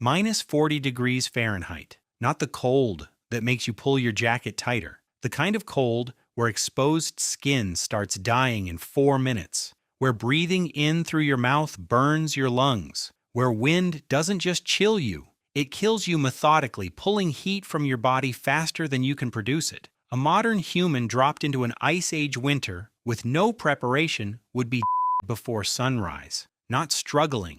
Minus 40 degrees Fahrenheit. Not the cold that makes you pull your jacket tighter. The kind of cold where exposed skin starts dying in 4 minutes. Where breathing in through your mouth burns your lungs. Where wind doesn't just chill you, it kills you methodically, pulling heat from your body faster than you can produce it. A modern human dropped into an ice age winter with no preparation would be before sunrise, not struggling.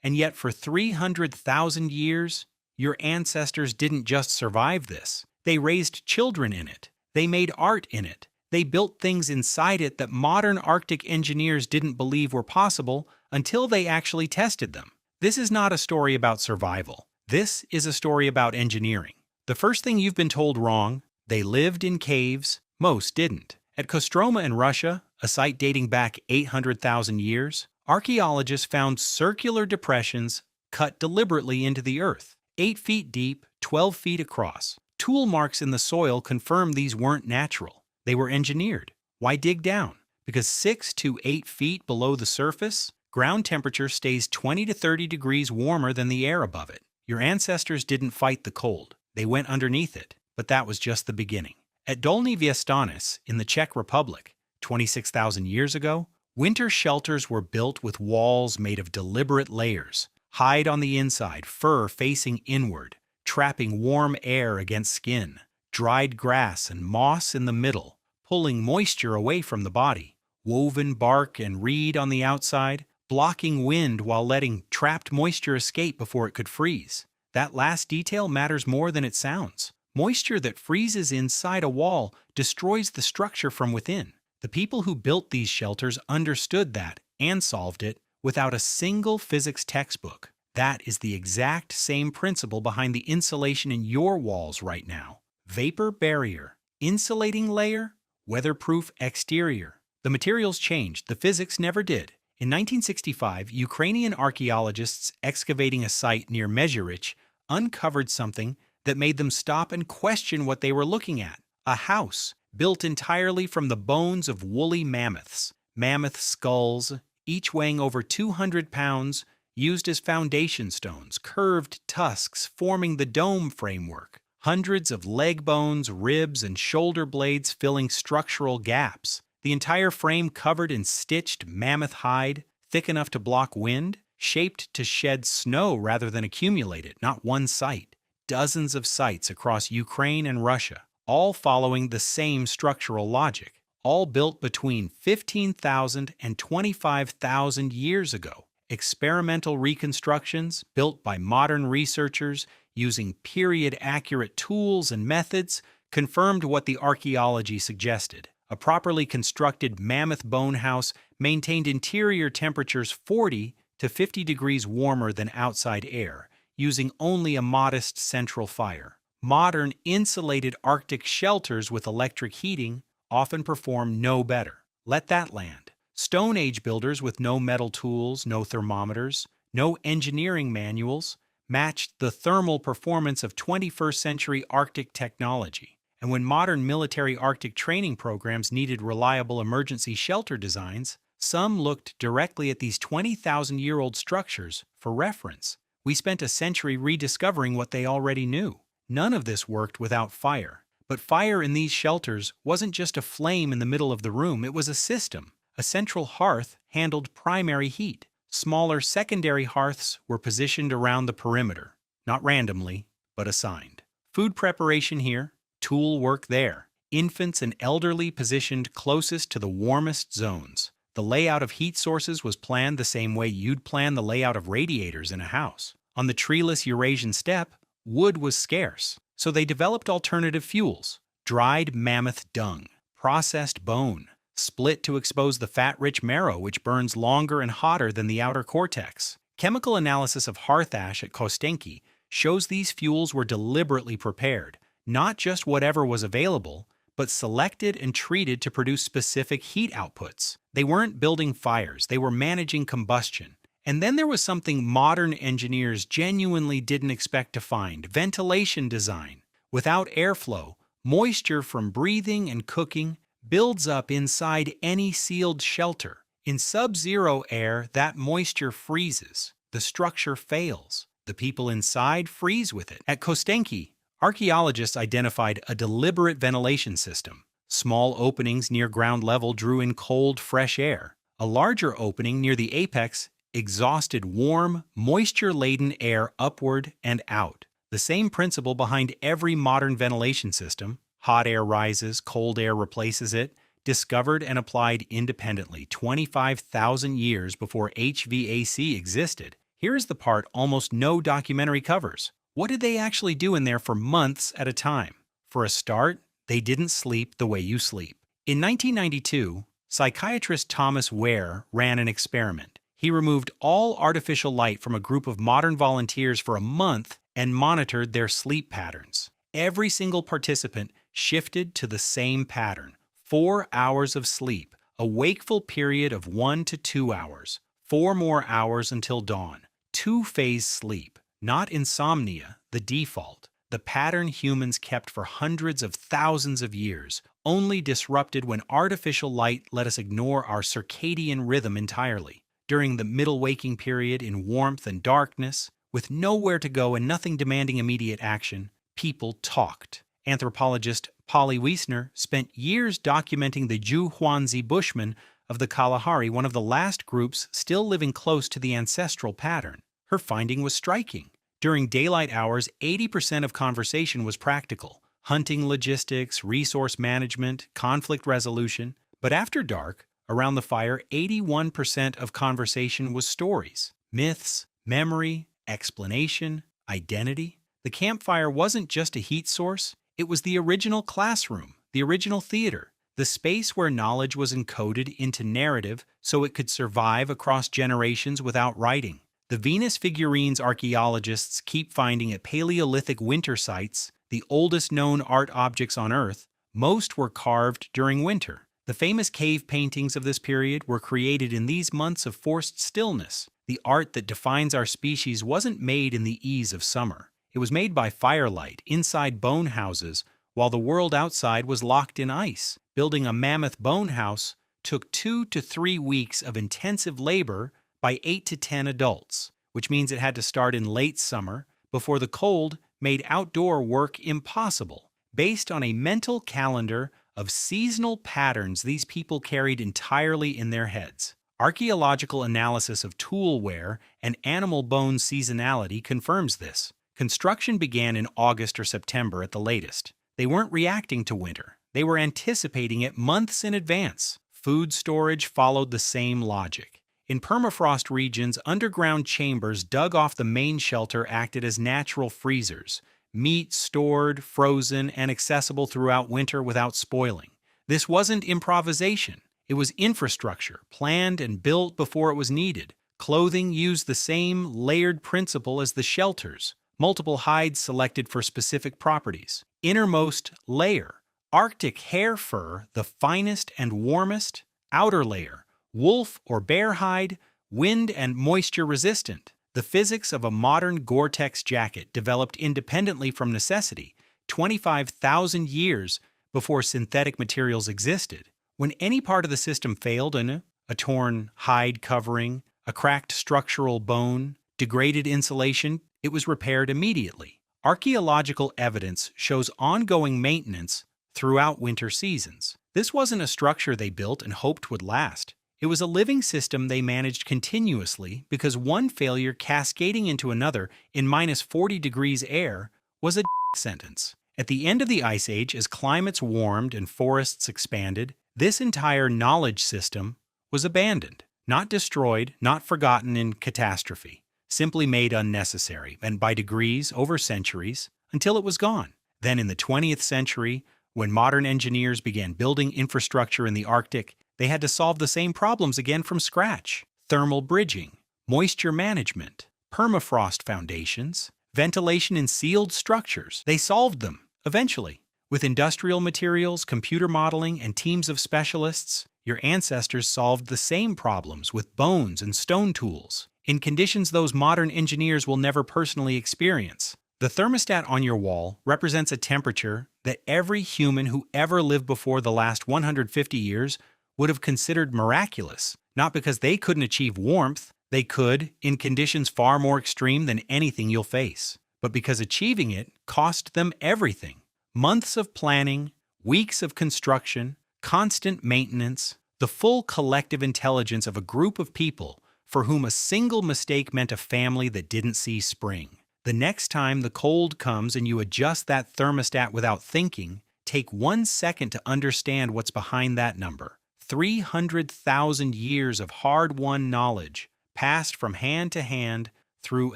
And yet for 300,000 years, your ancestors didn't just survive this. They raised children in it. They made art in it. They built things inside it that modern Arctic engineers didn't believe were possible until they actually tested them. This is not a story about survival. This is a story about engineering. The first thing you've been told wrong: they lived in caves. Most didn't. At Kostroma in Russia, a site dating back 800,000 years, archaeologists found circular depressions cut deliberately into the earth, 8 feet deep, 12 feet across. Tool marks in the soil confirm these weren't natural. They were engineered. Why dig down? Because 6 to 8 feet below the surface, ground temperature stays 20 to 30 degrees warmer than the air above it. Your ancestors didn't fight the cold. They went underneath it. But that was just the beginning. At Dolní Věstonice in the Czech Republic, 26,000 years ago, winter shelters were built with walls made of deliberate layers. Hide on the inside, fur facing inward, trapping warm air against skin. Dried grass and moss in the middle, pulling moisture away from the body. Woven bark and reed on the outside, blocking wind while letting trapped moisture escape before it could freeze. That last detail matters more than it sounds. Moisture that freezes inside a wall destroys the structure from within. The people who built these shelters understood that and solved it without a single physics textbook. That is the exact same principle behind the insulation in your walls right now. Vapor barrier, insulating layer, weatherproof exterior. The materials changed, the physics never did. In 1965, Ukrainian archaeologists excavating a site near Mezhyrich uncovered something that made them stop and question what they were looking at. A house built entirely from the bones of woolly mammoths. Mammoth skulls, each weighing over 200 pounds, used as foundation stones, curved tusks forming the dome framework. Hundreds of leg bones, ribs, and shoulder blades filling structural gaps. The entire frame covered in stitched mammoth hide, thick enough to block wind, shaped to shed snow rather than accumulate it. Not one site. Dozens of sites across Ukraine and Russia, all following the same structural logic, all built between 15,000 and 25,000 years ago. Experimental reconstructions built by modern researchers using period-accurate tools and methods confirmed what the archaeology suggested. A properly constructed mammoth bone house maintained interior temperatures 40 to 50 degrees warmer than outside air, using only a modest central fire. Modern insulated Arctic shelters with electric heating often perform no better. Let that land. Stone Age builders with no metal tools, no thermometers, no engineering manuals matched the thermal performance of 21st century Arctic technology. And when modern military Arctic training programs needed reliable emergency shelter designs, some looked directly at these 20,000-year-old structures for reference. We spent a century rediscovering what they already knew. None of this worked without fire. But fire in these shelters wasn't just a flame in the middle of the room, it was a system. A central hearth handled primary heat. Smaller secondary hearths were positioned around the perimeter, not randomly, but assigned. Food preparation here, tool work there. Infants and elderly positioned closest to the warmest zones. The layout of heat sources was planned the same way you'd plan the layout of radiators in a house. On the treeless Eurasian steppe, wood was scarce, so they developed alternative fuels. Dried mammoth dung, processed bone, split to expose the fat-rich marrow which burns longer and hotter than the outer cortex. Chemical analysis of hearth ash at Kostenki shows these fuels were deliberately prepared, not just whatever was available, but selected and treated to produce specific heat outputs. They weren't building fires, they were managing combustion. And then there was something modern engineers genuinely didn't expect to find: ventilation design. Without airflow, moisture from breathing and cooking builds up inside any sealed shelter. In sub-zero air, that moisture freezes. The structure fails. The people inside freeze with it. At Kostenki, archaeologists identified a deliberate ventilation system. Small openings near ground level drew in cold, fresh air. A larger opening near the apex exhausted warm, moisture-laden air upward and out. The same principle behind every modern ventilation system. Hot air rises, cold air replaces it, discovered and applied independently 25,000 years before HVAC existed. Here's the part almost no documentary covers. What did they actually do in there for months at a time? For a start, they didn't sleep the way you sleep. In 1992, psychiatrist Thomas Ware ran an experiment. He removed all artificial light from a group of modern volunteers for a month and monitored their sleep patterns. Every single participant shifted to the same pattern: 4 hours of sleep, a wakeful period of 1 to 2 hours, 4 more hours until dawn. 2-phase sleep, not insomnia, the default. The pattern humans kept for hundreds of thousands of years, only disrupted when artificial light let us ignore our circadian rhythm entirely. During the middle waking period in warmth and darkness, with nowhere to go and nothing demanding immediate action, people talked. Anthropologist Polly Wiesner spent years documenting the Juhuanzi Bushmen of the Kalahari, one of the last groups still living close to the ancestral pattern. Her finding was striking. During daylight hours, 80% of conversation was practical: hunting logistics, resource management, conflict resolution. But after dark, around the fire, 81% of conversation was stories, myths, memory, explanation, identity. The campfire wasn't just a heat source, it was the original classroom, the original theater, the space where knowledge was encoded into narrative so it could survive across generations without writing. The Venus figurines archaeologists keep finding at Paleolithic winter sites, the oldest known art objects on Earth. Most were carved during winter. The famous cave paintings of this period were created in these months of forced stillness. The art that defines our species wasn't made in the ease of summer. It was made by firelight inside bone houses while the world outside was locked in ice. Building a mammoth bone house took 2 to 3 weeks of intensive labor by 8 to 10 adults, which means it had to start in late summer before the cold made outdoor work impossible. Based on a mental calendar of seasonal patterns these people carried entirely in their heads. Archaeological analysis of tool wear and animal bone seasonality confirms this. Construction began in August or September at the latest. They weren't reacting to winter. They were anticipating it months in advance. Food storage followed the same logic. In permafrost regions, underground chambers dug off the main shelter acted as natural freezers. Meat stored, frozen, and accessible throughout winter without spoiling. This wasn't improvisation. It was infrastructure, planned and built before it was needed. Clothing used the same layered principle as the shelters. Multiple hides selected for specific properties. Innermost layer, Arctic hare fur, the finest and warmest. Outer layer, wolf or bear hide, wind and moisture resistant. The physics of a modern Gore-Tex jacket developed independently from necessity 25,000 years before synthetic materials existed. When any part of the system failed, a torn hide covering, a cracked structural bone, degraded insulation, it was repaired immediately. Archaeological evidence shows ongoing maintenance throughout winter seasons. This wasn't a structure they built and hoped would last. It was a living system they managed continuously because one failure cascading into another in minus 40 degrees air was a sentence. At the end of the Ice Age, as climates warmed and forests expanded, this entire knowledge system was abandoned. Not destroyed, not forgotten in catastrophe. Simply made unnecessary, and by degrees over centuries, until it was gone. Then in the 20th century, when modern engineers began building infrastructure in the Arctic, they had to solve the same problems again from scratch. Thermal bridging, moisture management, permafrost foundations, ventilation in sealed structures. They solved them, eventually. With industrial materials, computer modeling, and teams of specialists, your ancestors solved the same problems with bones and stone tools, in conditions those modern engineers will never personally experience. The thermostat on your wall represents a temperature that every human who ever lived before the last 150 years would have considered miraculous, not because they couldn't achieve warmth, They could, in conditions far more extreme than anything you'll face. But because achieving it cost them everything. Months of planning, weeks of construction, constant maintenance, the full collective intelligence of a group of people for whom a single mistake meant a family that didn't see spring. The next time the cold comes and you adjust that thermostat without thinking, take 1 second to understand what's behind that number. 300,000 years of hard-won knowledge passed from hand to hand through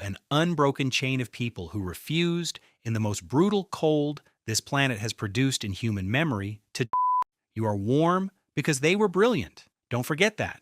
an unbroken chain of people who refused, in the most brutal cold this planet has produced in human memory, to. You are warm because they were brilliant. Don't forget that.